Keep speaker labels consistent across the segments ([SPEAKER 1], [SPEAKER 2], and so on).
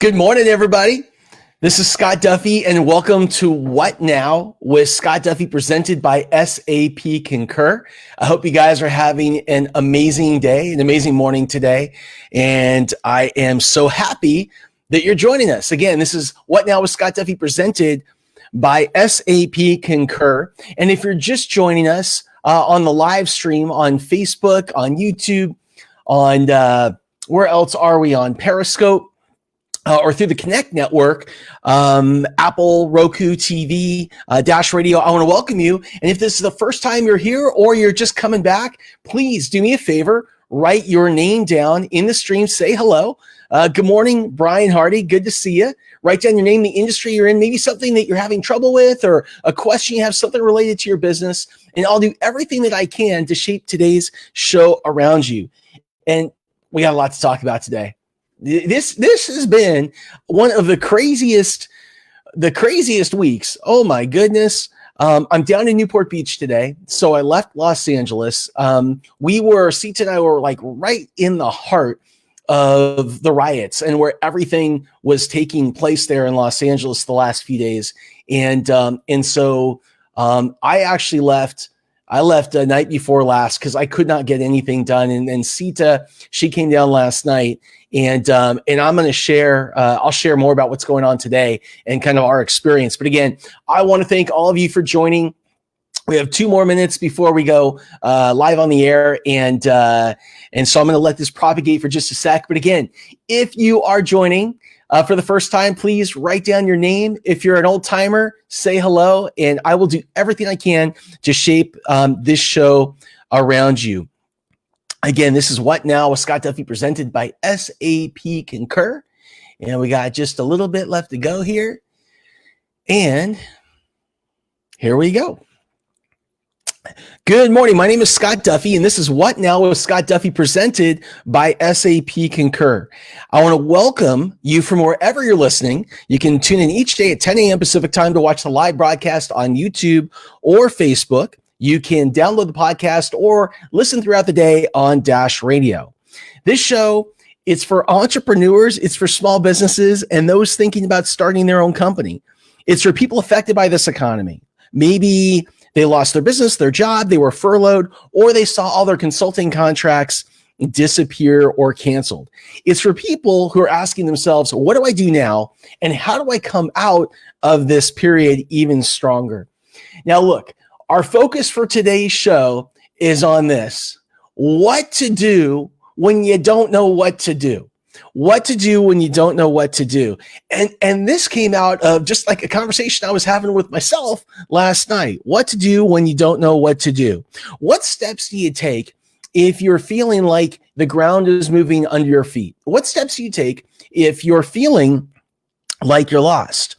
[SPEAKER 1] Good morning, everybody. This is Scott Duffy, and welcome to What Now with Scott Duffy, presented by SAP Concur. I hope you guys are having an amazing day, an amazing morning today, and I am so happy that you're joining us. Again, this is What Now with Scott Duffy, presented by SAP Concur. And if you're just joining us on the live stream on Facebook, on YouTube, on where else are we? On Periscope, or through the Connect network, Apple, Roku TV, Dash Radio, I want to welcome you. And if this is the first time you're here or you're just coming back, please do me a favor, write your name down in the stream, say hello. Good morning, Brian Hardy, good to see you. Write down your name, the industry you're in, maybe something that you're having trouble with or a question you have, something related to your business. And I'll do everything that I can to shape today's show around you. And we got a lot to talk about today. This has been one of the craziest weeks. Oh my goodness. I'm down in Newport Beach today. So I left Los Angeles. Sita and I were like right in the heart of the riots and where everything was taking place there in Los Angeles the last few days. And so I actually left the night before last because I could not get anything done. And Sita, she came down last night. And I'm going to share, I'll share more about what's going on today and kind of our experience. But again, I want to thank all of you for joining. We have 2 more minutes before we go live on the air. And so I'm going to let this propagate for just a sec. But again, if you are joining for the first time, please write down your name. If you're an old timer, say hello. And I will do everything I can to shape this show around you. Again, this is What Now with Scott Duffy, presented by SAP Concur. And we got just a little bit left to go here. And here we go. Good morning. My name is Scott Duffy, and this is What Now with Scott Duffy, presented by SAP Concur. I want to welcome you from wherever you're listening. You can tune in each day at 10 a.m. Pacific time to watch the live broadcast on YouTube or Facebook. You can download the podcast or listen throughout the day on Dash Radio. This show, it's for entrepreneurs, it's for small businesses, and those thinking about starting their own company. It's for people affected by this economy. Maybe they lost their business, their job, they were furloughed, or they saw all their consulting contracts disappear or canceled. It's for people who are asking themselves, what do I do now? And how do I come out of this period even stronger? Now, look, our focus for today's show is on this: what to do when you don't know what to do. What to do when you don't know what to do. And this came out of just like a conversation I was having with myself last night. What to do when you don't know what to do. What steps do you take if you're feeling like the ground is moving under your feet? What steps do you take if you're feeling like you're lost?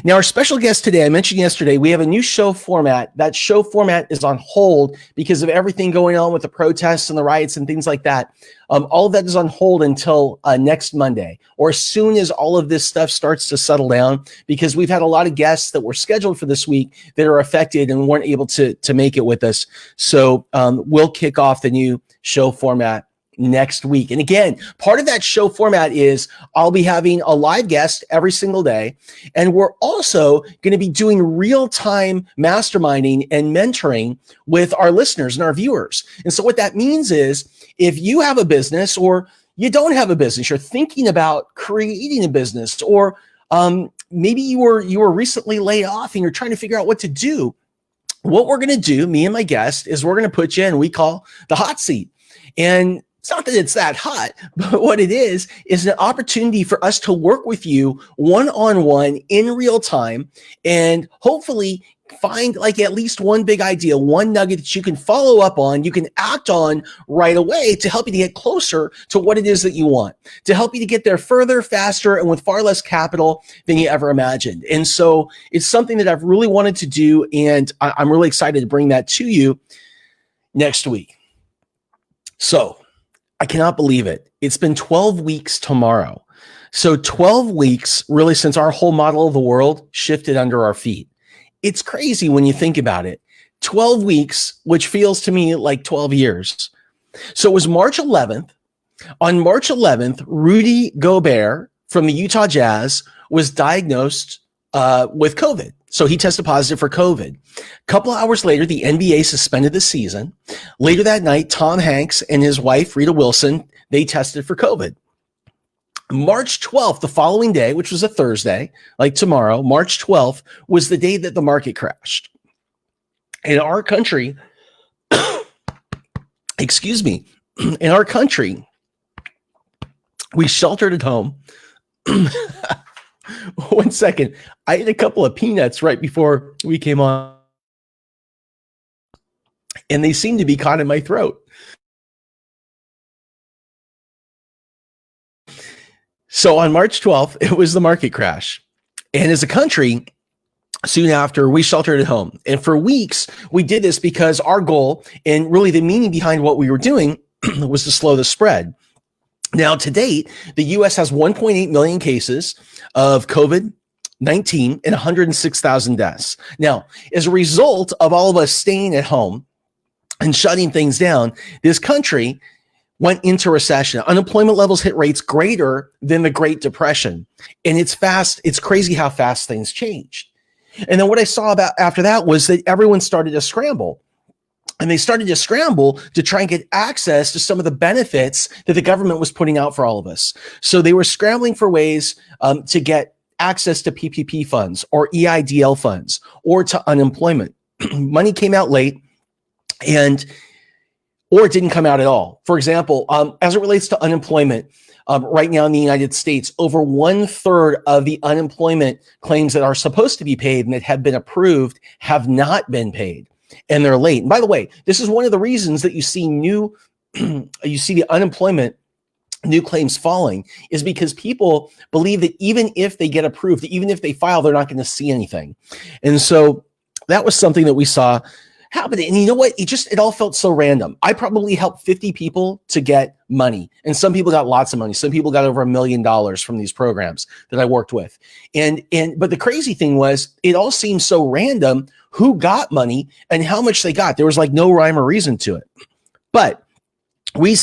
[SPEAKER 1] Now, our special guest today, I mentioned yesterday, we have a new show format. That show format is on hold because of everything going on with the protests and the riots and things like that. All of that is on hold until next Monday, or as soon as all of this stuff starts to settle down, because we've had a lot of guests that were scheduled for this week that are affected and weren't able to make it with us. So we'll kick off the new show format next week. And again, part of that show format is I'll be having a live guest every single day. And we're also going to be doing real-time masterminding and mentoring with our listeners and our viewers. And so what that means is if you have a business or you don't have a business, you're thinking about creating a business, or maybe you were recently laid off and you're trying to figure out what to do. What we're going to do, me and my guest, is we're going to put you in, we call the hot seat. And it's not that it's that hot, but what it is an opportunity for us to work with you one-on-one in real time and hopefully find like at least one big idea, one nugget that you can follow up on, you can act on right away to help you to get closer to what it is that you want, to help you to get there further, faster, and with far less capital than you ever imagined. And so it's something that I've really wanted to do, and I'm really excited to bring that to you next week. So I cannot believe it. It's been 12 weeks tomorrow. So 12 weeks really since our whole model of the world shifted under our feet. It's crazy when you think about it. 12 weeks, which feels to me like 12 years. So it was March 11th. On March 11th, Rudy Gobert from the Utah Jazz was diagnosed with COVID. So he tested positive for COVID. A couple of hours later, the NBA suspended the season. Later that night, Tom Hanks and his wife, Rita Wilson, they tested for COVID. March 12th, the following day, which was a Thursday, like tomorrow, March 12th, was the day that the market crashed. In our country, excuse me, in our country, we sheltered at home. One second. I ate a couple of peanuts right before we came on, and they seem to be caught in my throat. So on March 12th, it was the market crash. And as a country, soon after, we sheltered at home. And for weeks, we did this because our goal and really the meaning behind what we were doing was to slow the spread. Now, to date, the U.S. has 1.8 million cases of COVID-19 and 106,000 deaths. Now, as a result of all of us staying at home and shutting things down, this country went into recession. Unemployment levels hit rates greater than the Great Depression. And it's fast. It's crazy how fast things changed. And then what I saw about after that was that everyone started to scramble. And they started to scramble to try and get access to some of the benefits that the government was putting out for all of us. So they were scrambling for ways to get access to PPP funds or EIDL funds or to unemployment. Money came out late or it didn't come out at all. For example, as it relates to unemployment, right now in the United States, over 1/3 of the unemployment claims that are supposed to be paid and that have been approved have not been paid, and they're late. And by the way, this is one of the reasons that you see the unemployment new claims falling, is because people believe that even if they get approved, even if they file, they're not going to see anything. And so that was something that we saw happening. And you know what? It all felt so random. I probably helped 50 people to get money. And some people got lots of money. Some people got over $1 million from these programs that I worked with. But the crazy thing was, it all seemed so random who got money and how much they got. There was like no rhyme or reason to it. But we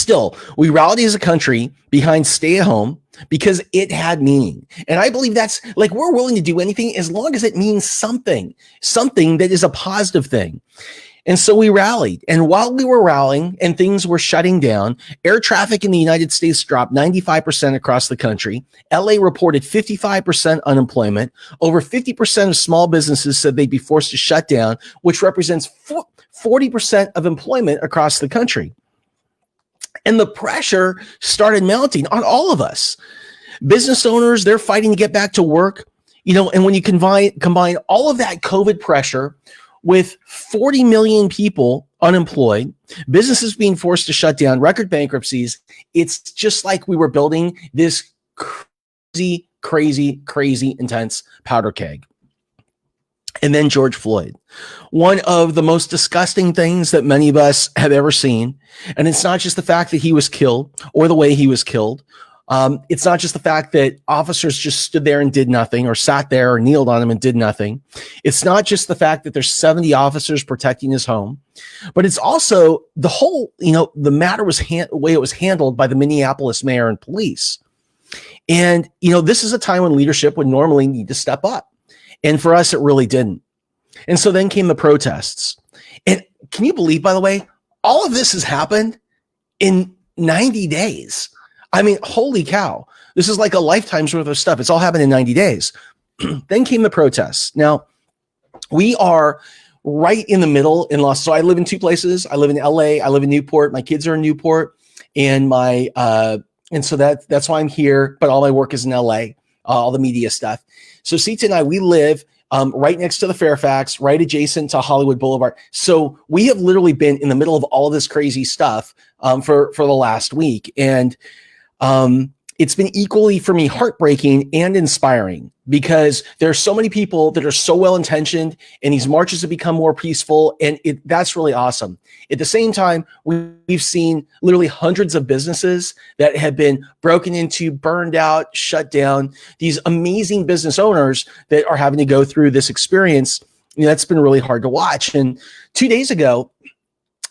[SPEAKER 1] rallied as a country behind stay at home because it had meaning. And I believe that's like, we're willing to do anything as long as it means something that is a positive thing. And so we rallied. And while we were rallying and things were shutting down, air traffic in the United States dropped 95% across the country. LA reported 55% unemployment. Over 50% of small businesses said they'd be forced to shut down, which represents 40% of employment across the country. And the pressure started mounting on all of us. Business owners, they're fighting to get back to work, and when you combine all of that COVID pressure with 40 million people unemployed, businesses being forced to shut down, record bankruptcies, it's just like we were building this crazy intense powder keg. And then George Floyd, one of the most disgusting things that many of us have ever seen. And it's not just the fact that he was killed or the way he was killed. It's not just the fact that officers just stood there and did nothing, or sat there or kneeled on him and did nothing. It's not just the fact that there's 70 officers protecting his home, but it's also the whole, the matter was the way it was handled by the Minneapolis mayor and police. And, this is a time when leadership would normally need to step up. And for us, it really didn't. And so then came the protests. And can you believe, by the way, all of this has happened in 90 days. I mean, holy cow. This is like a lifetime's worth of stuff. It's all happened in 90 days. Then came the protests. Now, we are right in the middle in Los. So I live in two places. I live in LA. I live in Newport. My kids are in Newport. And so that's why I'm here. But all my work is in LA, all the media stuff. So Sita and I, we live right next to the Fairfax, right adjacent to Hollywood Boulevard. So we have literally been in the middle of all of this crazy stuff for the last week. And it's been equally for me heartbreaking and inspiring, because there are so many people that are so well-intentioned, and these marches have become more peaceful, and that's really awesome. At the same time, we've seen literally hundreds of businesses that have been broken into, burned out, shut down. These amazing business owners that are having to go through this experience. That's been really hard to watch. And 2 days ago,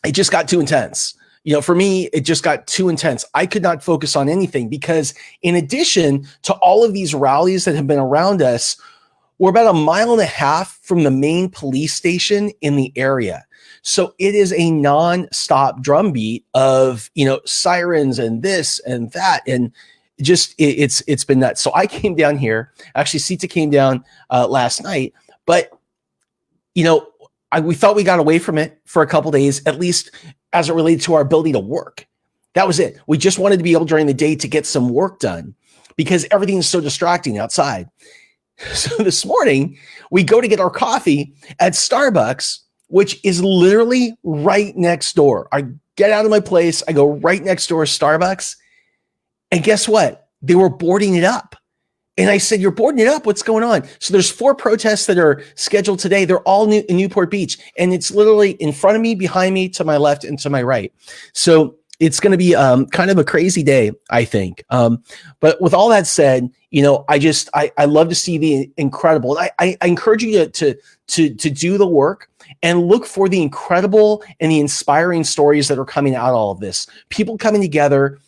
[SPEAKER 1] it just got too intense. for me, it just got too intense. I could not focus on anything because in addition to all of these rallies that have been around us, we're about 1.5 miles from the main police station in the area. So it is a non-stop drumbeat of, sirens and this and that. And just, it's been nuts. So I came down here, actually Sita came down last night, but we thought we got away from it for a couple days, at least as it related to our ability to work. That was it. We just wanted to be able during the day to get some work done because everything is so distracting outside. So this morning we go to get our coffee at Starbucks, which is literally right next door. I get out of my place, I go right next door to Starbucks, and guess what? They were boarding it up. And I said, "You're boarding it up? What's going on?" So there's 4 protests that are scheduled today. They're all in Newport Beach. And it's literally in front of me, behind me, to my left, and to my right. So it's going to be kind of a crazy day, I think. But with all that said, I love to see the incredible. I encourage you to do the work and look for the incredible and the inspiring stories that are coming out of all of this. People coming together,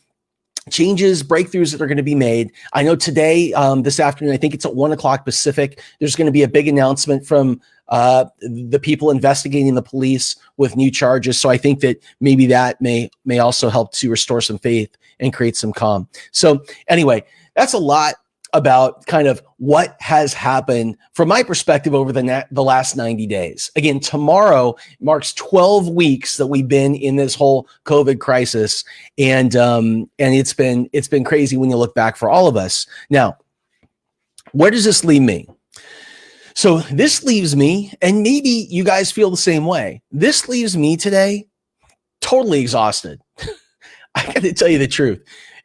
[SPEAKER 1] changes, breakthroughs that are going to be made. I know today, this afternoon, I think it's at 1:00 Pacific, there's going to be a big announcement from the people investigating the police with new charges. So I think that maybe that may also help to restore some faith and create some calm. So anyway, that's a lot about kind of what has happened from my perspective over the last 90 days. Again, tomorrow marks 12 weeks that we've been in this whole COVID crisis. And it's been crazy when you look back for all of us. Now, where does this leave me? So this leaves me, and maybe you guys feel the same way. This leaves me today totally exhausted. I got to tell you the truth.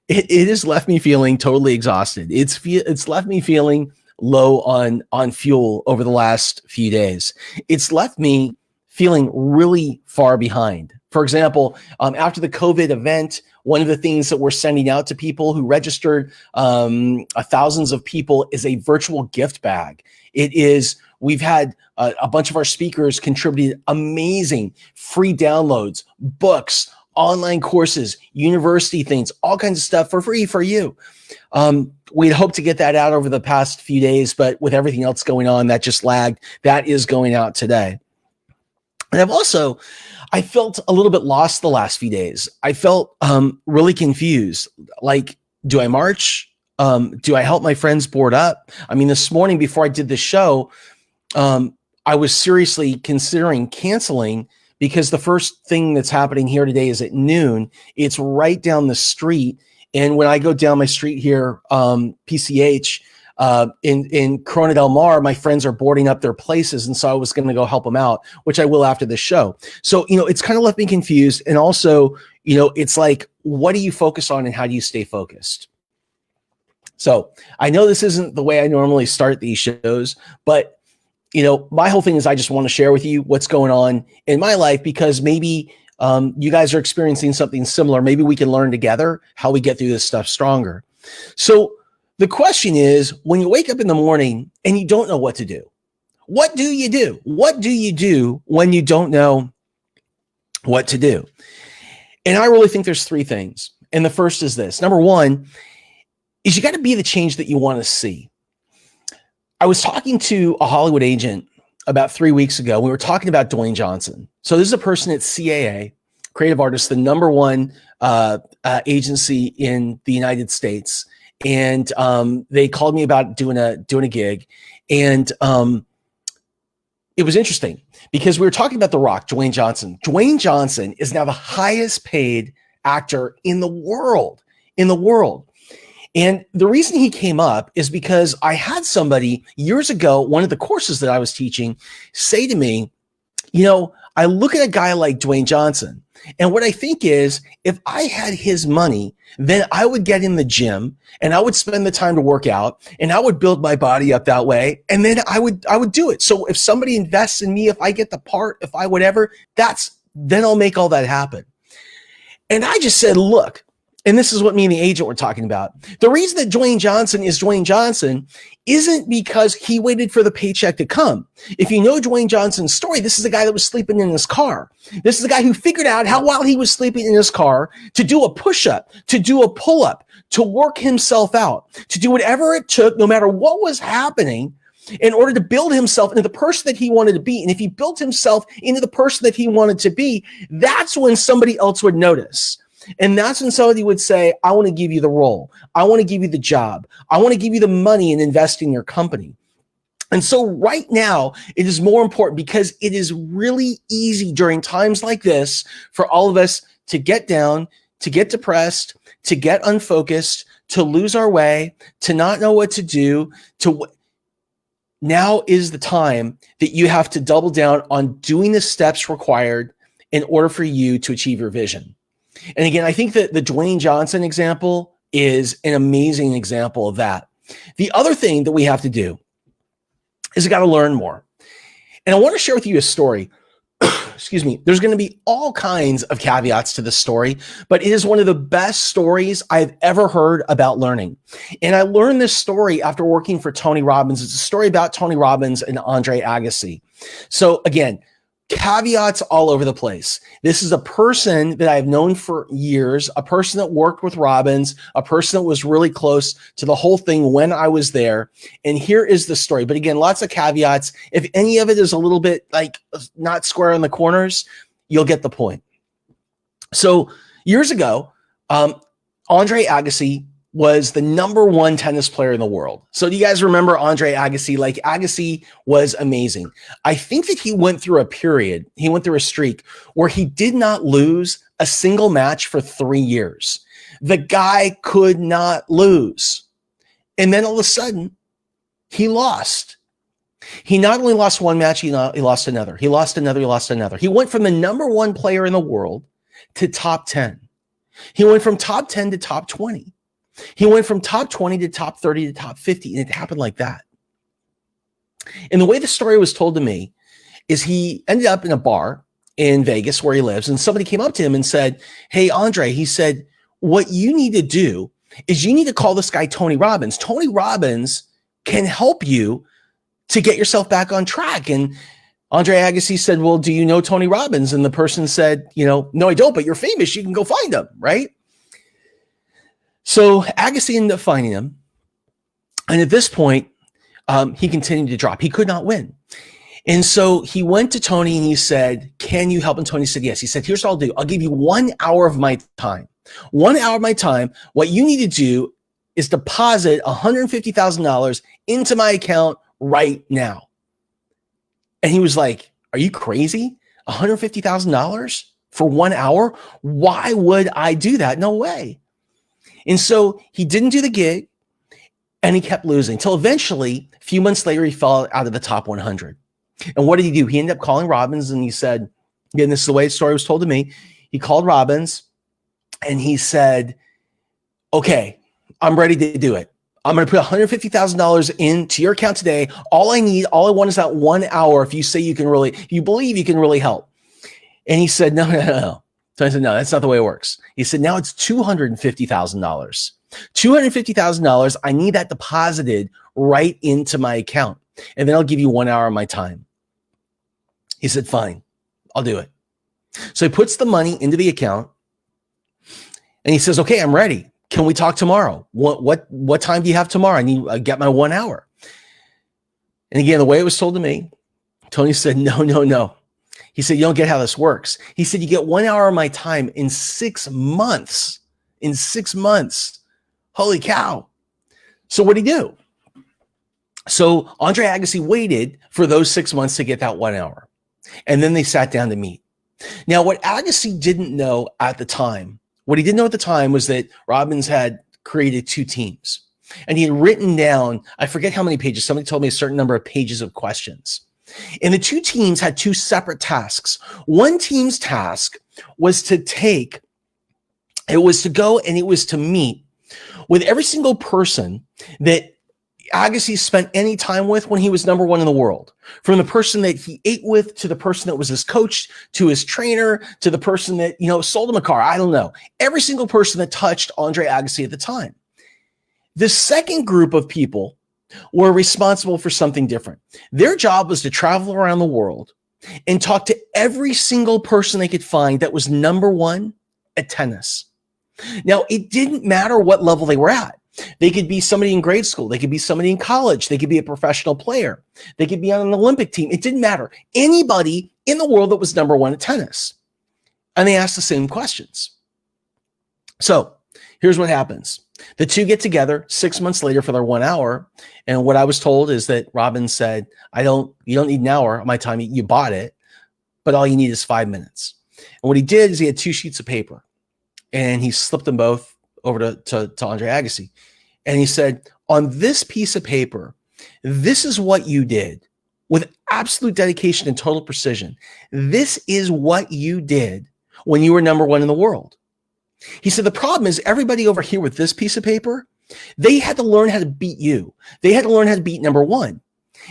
[SPEAKER 1] It has left me feeling totally exhausted. It's left me feeling low on fuel over the last few days. It's left me feeling really far behind. For example, after the COVID event, one of the things that we're sending out to people who registered, thousands of people, is a virtual gift bag. We've had a bunch of our speakers contributed amazing free downloads, books, online courses, university things, all kinds of stuff for free for you. We'd hoped to get that out over the past few days, but with everything else going on, that just lagged. That is going out today. And I felt a little bit lost the last few days. I felt really confused. Like, do I march? Do I help my friends board up? I mean, this morning before I did the show, I was seriously considering canceling because the first thing that's happening here today is at noon. It's right down the street. And when I go down my street here, PCH, in Corona Del Mar, my friends are boarding up their places. And so I was going to go help them out, which I will after the show. So, it's kind of left me confused. And also, it's like, what do you focus on and how do you stay focused? So I know this isn't the way I normally start these shows, but my whole thing is I just want to share with you what's going on in my life, because maybe you guys are experiencing something similar. Maybe we can learn together how we get through this stuff stronger. So the question is, when you wake up in the morning and you don't know what to do, what do you do? What do you do when you don't know what to do? And I really think there's 3 things. And the first is this. Number 1 is you got to be the change that you want to see. I was talking to a Hollywood agent about 3 weeks ago. We were talking about Dwayne Johnson. So this is a person at CAA, Creative Artists, the number 1 agency in the United States. And they called me about doing a gig. And it was interesting because we were talking about The Rock, Dwayne Johnson. Dwayne Johnson is now the highest paid actor in the world. And the reason he came up is because I had somebody years ago, one of the courses that I was teaching, say to me, I look at a guy like Dwayne Johnson, and what I think is, if I had his money, then I would get in the gym and I would spend the time to work out and I would build my body up that way. And then I would do it. So if somebody invests in me, if I get the part, if I whatever, then I'll make all that happen. And I just said, look, And this is what me and the agent were talking about. The reason that Dwayne Johnson is Dwayne Johnson isn't because he waited for the paycheck to come. If you know Dwayne Johnson's story, this is a guy that was sleeping in his car. This is a guy who figured out how, while he was sleeping in his car, to do a push-up, to do a pull-up, to work himself out, to do whatever it took, no matter what was happening, in order to build himself into the person that he wanted to be. And if he built himself into the person that he wanted to be, that's when somebody else would notice. And that's when somebody would say, I want to give you the role. I want to give you the job. I want to give you the money and invest in your company. And so right now, it is more important because it is really easy during times like this for all of us to get down, to get depressed, to get unfocused, to lose our way, to not know what to do. Now is the time that you have to double down on doing the steps required in order for you to achieve your vision. And again, I think that the Dwayne Johnson example is an amazing example of that. The other thing that we have to do is we got to learn more. And I want to share with you a story. Excuse me. There's going to be all kinds of caveats to this story, but it is one of the best stories I've ever heard about learning. And I learned this story after working for Tony Robbins. It's a story about Tony Robbins and Andre Agassi. So again, caveats all over the place. This is a person that I've known for years, a person that worked with Robbins, a person that was really close to the whole thing when I was there. And here is the story. But again, lots of caveats. If any of it is a little bit like not square in the corners, you'll get the point. So years ago, Andre Agassi was the #1 tennis player in the world. So do you guys remember Andre Agassi? Like, Agassi was amazing. I think that he went through a streak where he did not lose a single match for 3 years. The guy could not lose. And then all of a sudden, he lost. He not only lost one match, he lost another. He lost another, he lost another. He went from the #1 player in the world to top 10. He went from top 10 to top 20. He went from top 20 to top 30 to top 50, and it happened like that. And the way the story was told to me is he ended up in a bar in Vegas where he lives, and somebody came up to him and said, hey, Andre, he said, what you need to do is you need to call this guy Tony Robbins. Tony Robbins can help you to get yourself back on track. And Andre Agassi said, well, do you know Tony Robbins? And the person said, no, I don't, but you're famous. You can go find him, right? So Agassi ended up finding him. And at this point, he continued to drop. He could not win. And so he went to Tony and he said, can you help? And Tony said, yes. He said, here's what I'll do. I'll give you 1 hour of my time. 1 hour of my time. What you need to do is deposit $150,000 into my account right now. And he was like, are you crazy? $150,000 for 1 hour? Why would I do that? No way. And so he didn't do the gig, and he kept losing until eventually, a few months later, he fell out of the top 100. And what did he do? He ended up calling Robbins, and he said, again, this is the way the story was told to me. He called Robbins, and he said, okay, I'm ready to do it. I'm going to put $150,000 into your account today. All I want is that 1 hour. If you believe you can really help. And he said, no. So I said, no, that's not the way it works. He said, now it's $250,000. $250,000. I need that deposited right into my account. And then I'll give you 1 hour of my time. He said, fine, I'll do it. So he puts the money into the account and he says, okay, I'm ready. Can we talk tomorrow? What time do you have tomorrow? I need to get my 1 hour. And again, the way it was told to me, Tony said, no. He said, you don't get how this works. He said, you get 1 hour of my time in 6 months. In 6 months. Holy cow. So what did he do? So Andre Agassi waited for those 6 months to get that 1 hour. And then they sat down to meet. Now, what Agassi didn't know at the time, was that Robbins had created 2 teams. And he had written down, I forget how many pages, somebody told me a certain number of pages of questions. And the 2 teams had 2 separate tasks. One team's task was to go and it was to meet with every single person that Agassi spent any time with when he was number one in the world. From the person that he ate with, to the person that was his coach, to his trainer, to the person that, sold him a car. I don't know. Every single person that touched Andre Agassi at the time. The second group of people were responsible for something different. Their job was to travel around the world and talk to every single person they could find that was number one at tennis. Now, it didn't matter what level they were at. They could be somebody in grade school. They could be somebody in college. They could be a professional player. They could be on an Olympic team. It didn't matter. Anybody in the world that was number one at tennis. And they asked the same questions. So here's what happens. The two get together 6 months later for their 1 hour. And what I was told is that Robin said, you don't need an hour of my time. You bought it, but all you need is 5 minutes. And what he did is he had 2 sheets of paper and he slipped them both over to Andre Agassi. And he said, on this piece of paper, this is what you did with absolute dedication and total precision. This is what you did when you were number one in the world. He said, the problem is everybody over here with this piece of paper, they had to learn how to beat you. They had to learn how to beat number one.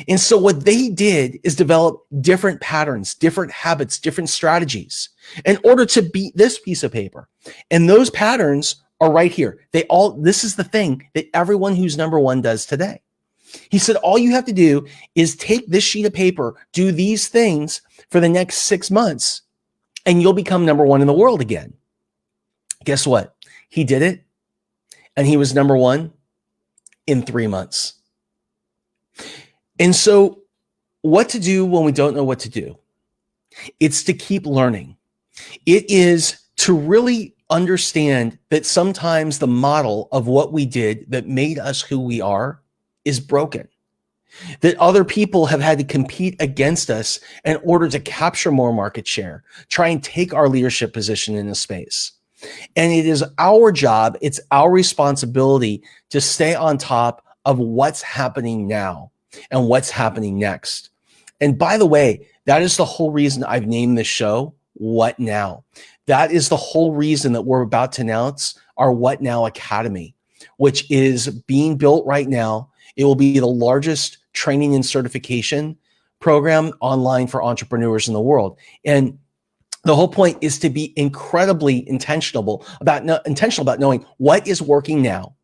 [SPEAKER 1] And so what they did is develop different patterns, different habits, different strategies in order to beat this piece of paper. And those patterns are right here. This is the thing that everyone who's number one does today. He said, all you have to do is take this sheet of paper, do these things for the next 6 months, and you'll become number one in the world again. Guess what? He did it, and he was number one in 3 months. And so what to do when we don't know what to do? It's to keep learning. It is to really understand that sometimes the model of what we did that made us who we are is broken. That other people have had to compete against us in order to capture more market share, try and take our leadership position in the space. And it is our job, it's our responsibility to stay on top of what's happening now and what's happening next. And by the way, that is the whole reason I've named this show What Now. That is the whole reason that we're about to announce our What Now Academy, which is being built right now. It will be the largest training and certification program online for entrepreneurs in the world. And the whole point is to be incredibly intentional about knowing what is working now.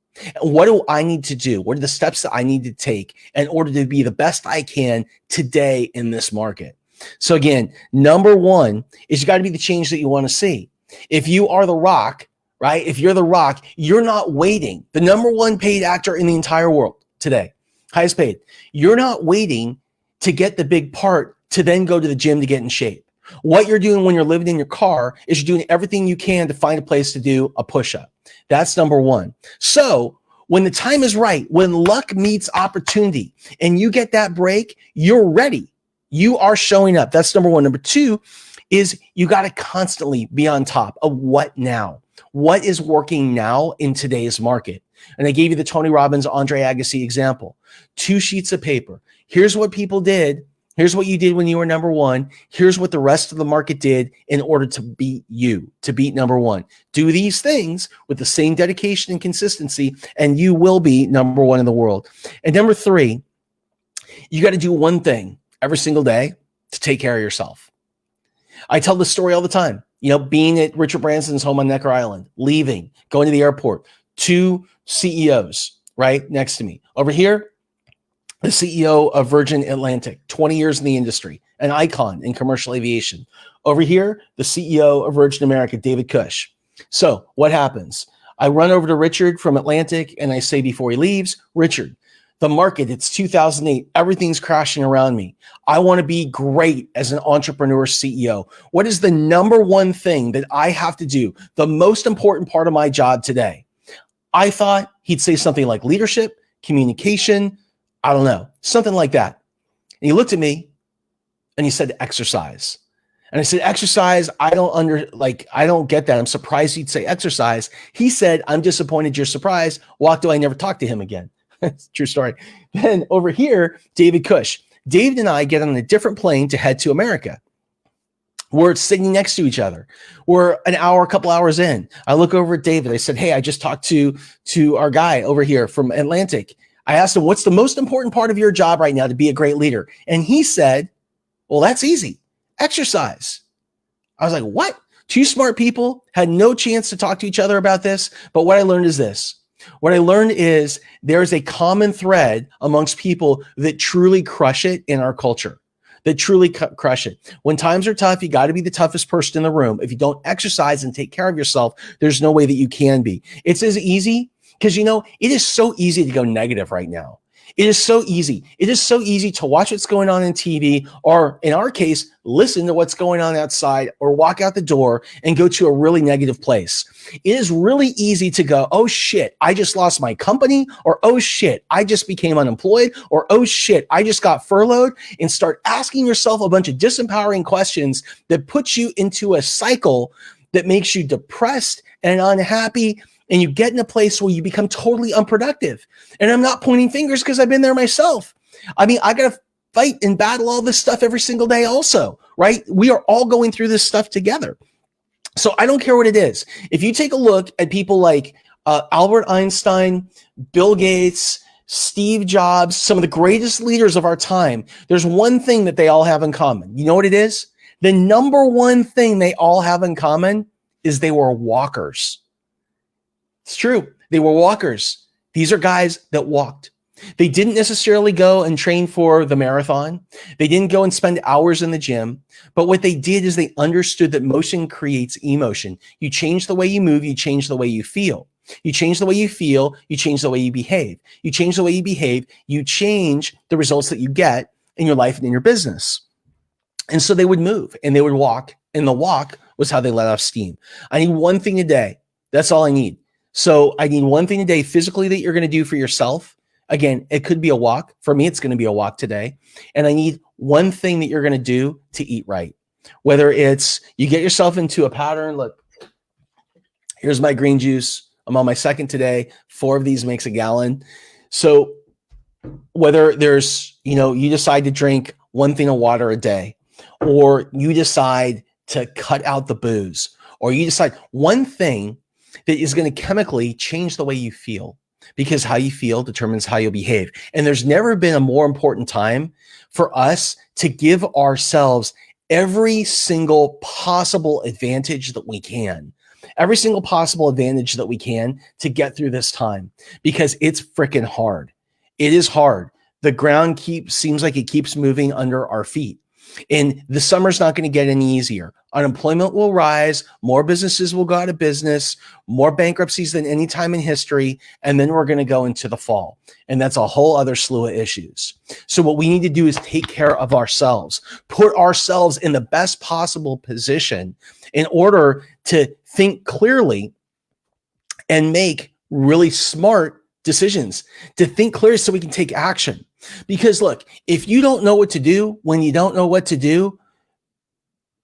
[SPEAKER 1] And what do I need to do? What are the steps that I need to take in order to be the best I can today in this market? So again, number one is you got to be the change that you want to see. If you are The Rock, right? If you're The Rock, you're not waiting. The number one paid actor in the entire world today, highest paid. You're not waiting to get the big part to then go to the gym to get in shape. What you're doing when you're living in your car is you're doing everything you can to find a place to do a push-up. That's number one. So when the time is right, when luck meets opportunity and you get that break, you're ready. You are showing up. That's number one. Number two is you got to constantly be on top of what now. What is working now in today's market? And I gave you the Tony Robbins, Andre Agassi example. 2 sheets of paper. Here's what people did. Here's what you did when you were number one. Here's what the rest of the market did in order to beat you, to beat number one. Do these things with the same dedication and consistency, and you will be number one in the world. And number three, you got to do one thing every single day to take care of yourself. I tell this story all the time. Being at Richard Branson's home on Necker Island, leaving, going to the airport, 2 CEOs right next to me. Over here, the CEO of Virgin Atlantic, 20 years in the industry, an icon in commercial aviation. Over here, the CEO of Virgin America, David Cush. So what happens? I run over to Richard from Atlantic and I say before he leaves, Richard, the market, it's 2008. Everything's crashing around me. I want to be great as an entrepreneur CEO. What is the number one thing that I have to do? The most important part of my job today? I thought he'd say something like leadership, communication, I don't know, something like that. And he looked at me and he said, exercise. And I said, exercise, I don't get that. I'm surprised he'd say exercise. He said, I'm disappointed you're surprised. Walked away, never talked to him again. True story. Then over here, David Cush. David and I get on a different plane to head to America. We're sitting next to each other. We're a couple hours in. I look over at David. I said, hey, I just talked to our guy over here from Atlantic. I asked him, what's the most important part of your job right now to be a great leader? And he said, well, that's easy. Exercise. I was like, what? Two smart people had no chance to talk to each other about this. But what I learned is this. What I learned is there's a common thread amongst people that truly crush it in our culture, that truly crush it. When times are tough, you got to be the toughest person in the room. If you don't exercise and take care of yourself, there's no way that you can be. It's as easy because, it is so easy to go negative right now. It is so easy. It is so easy to watch what's going on in TV, or in our case, listen to what's going on outside, or walk out the door and go to a really negative place. It is really easy to go, oh shit, I just lost my company, or oh shit, I just became unemployed, or oh shit, I just got furloughed, and start asking yourself a bunch of disempowering questions that put you into a cycle that makes you depressed and unhappy. And you get in a place where you become totally unproductive. And I'm not pointing fingers because I've been there myself. I got to fight and battle all this stuff every single day also, right? We are all going through this stuff together. So I don't care what it is. If you take a look at people like Albert Einstein, Bill Gates, Steve Jobs, some of the greatest leaders of our time, there's one thing that they all have in common. You know what it is? The number one thing they all have in common is they were walkers. It's true. They were walkers. These are guys that walked. They didn't necessarily go and train for the marathon. They didn't go and spend hours in the gym. But what they did is they understood that motion creates emotion. You change the way you move, you change the way you feel. You change the way you feel, you change the way you behave. You change the way you behave, you change the results that you get in your life and in your business. And so they would move and they would walk. And the walk was how they let off steam. I need one thing a day. That's all I need. So I need one thing a day physically that you're going to do for yourself. Again, it could be a walk. For me, it's going to be a walk today. And I need one thing that you're going to do to eat right. Whether it's you get yourself into a pattern. Look, here's my green juice. I'm on my second today. 4 of these makes a gallon. So whether there's, you decide to drink one thing of water a day, or you decide to cut out the booze, or you decide one thing that is going to chemically change the way you feel, because how you feel determines how you'll behave. And there's never been a more important time for us to give ourselves every single possible advantage that we can, to get through this time, because it's freaking hard. It is hard. The ground seems like it keeps moving under our feet. And the summer's not going to get any easier. Unemployment will rise. More businesses will go out of business. More bankruptcies than any time in history. And then we're going to go into the fall. And that's a whole other slew of issues. So what we need to do is take care of ourselves. Put ourselves in the best possible position in order to think clearly and make really smart decisions, to think clearly so we can take action. Because look, if you don't know what to do when you don't know what to do,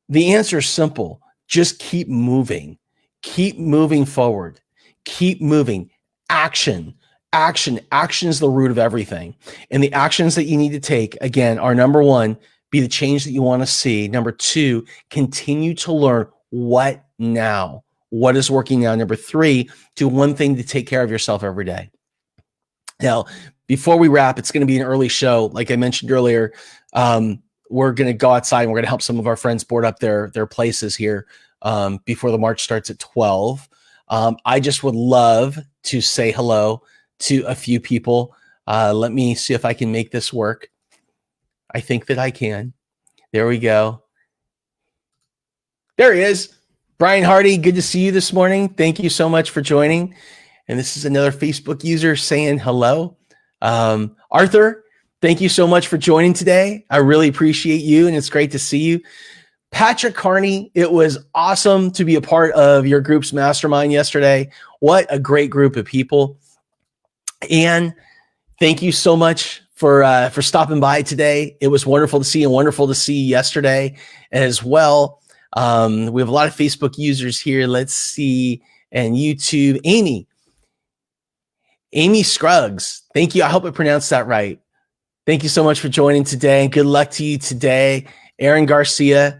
[SPEAKER 1] the answer is simple. Just keep moving. Keep moving forward. Keep moving. Action. Action is the root of everything. And the actions that you need to take, again, are number 1, be the change that you want to see. Number 2, continue to learn what now. What is working now? Number 3, do one thing to take care of yourself every day. Now, before we wrap, it's going to be an early show. Like I mentioned earlier, we're going to go outside and we're going to help some of our friends board up their places here before the march starts at 12. I just would love to say hello to a few people. Let me see if I can make this work. I think that I can. There we go. There he is. Brian Hardy, good to see you this morning. Thank you so much for joining. And this is another Facebook user saying hello. Arthur, thank you so much for joining today. I really appreciate you, and it's great to see you. Patrick Carney, it was awesome to be a part of your group's mastermind yesterday. What a great group of people. And thank you so much for stopping by today. It was wonderful to see you, and wonderful to see you yesterday as well. We have a lot of Facebook users here. Let's see. And YouTube, Amy Scruggs. Thank you. I hope I pronounced that right. Thank you so much for joining today. Good luck to you today. Aaron Garcia,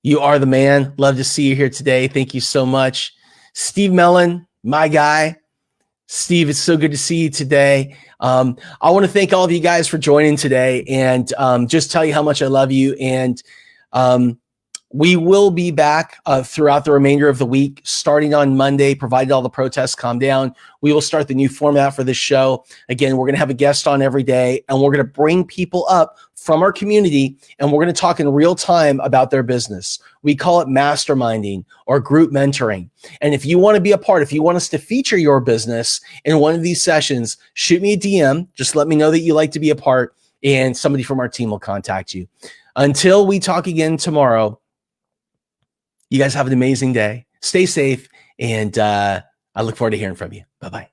[SPEAKER 1] you are the man. Love to see you here today. Thank you so much. Steve Mellon, my guy. Steve, it's so good to see you today. I want to thank all of you guys for joining today and just tell you how much I love you. And we will be back throughout the remainder of the week, starting on Monday, provided all the protests calm down. We will start the new format for this show. Again, we're going to have a guest on every day, and we're going to bring people up from our community, and we're going to talk in real time about their business. We call it masterminding or group mentoring. And if you want to be a part, if you want us to feature your business in one of these sessions, shoot me a DM. Just let me know that you like to be a part, and somebody from our team will contact you. Until we talk again tomorrow, you guys have an amazing day. Stay safe, and I look forward to hearing from you. Bye-bye.